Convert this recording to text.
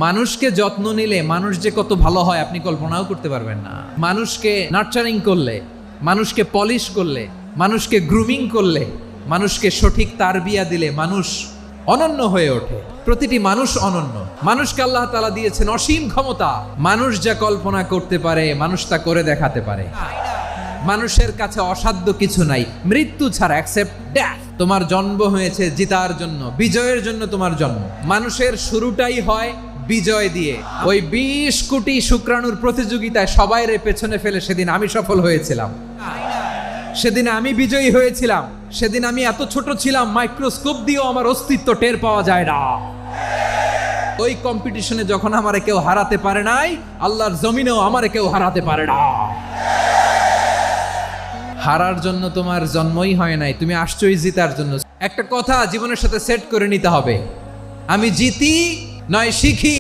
মানুষকে যত্ন নিলে মানুষ যে কত ভালো হয় আপনি কল্পনাও করতে পারবেন না। মানুষকে নার্চারিং করলে, মানুষকে পলিশ করলে, মানুষকে গ্রুমিং করলে, মানুষকে সঠিক তারবিয়া দিলে মানুষ অনন্য হয়ে ওঠে। প্রতিটি মানুষ অনন্য। মানুষকে আল্লাহ তাআলা দিয়েছেন অসীম ক্ষমতা। মানুষ যা কল্পনা করতে পারে মানুষ তা করে দেখাতে পারে। মানুষের কাছে অসাধ্য কিছু নাই মৃত্যু ছাড়া, অ্যাকসেপ্ট ডেথ। তোমার জন্ম হয়েছে জিতার জন্য, বিজয়ের জন্য তোমার জন্ম। মানুষের শুরুটাই হয় বিজয় দিয়ে। ওই 20 কোটি শুক্রাণুর প্রতিযোগিতায় সবাইরে পেছনে ফেলে সেদিন আমি সফল হয়েছিলাম, সেদিন আমি বিজয়ী হয়েছিলাম। সেদিন আমি এত ছোট ছিলাম মাইক্রোস্কোপ দিয়েও আমার অস্তিত্ব টের পাওয়া যায় না। ওই কম্পিটিশনে যখন আমারে কেউ হারাতে পারে নাই, আল্লাহর জমিনেও আমারে কেউ হারাতে পারে না। হারার জন্য তোমার জন্মই হয় নাই, তুমি আসছোই জিতার জন্য। একটা কথা জীবনের সাথে সেট করে নিতে হবে, আমি জিতি নয় শিখি।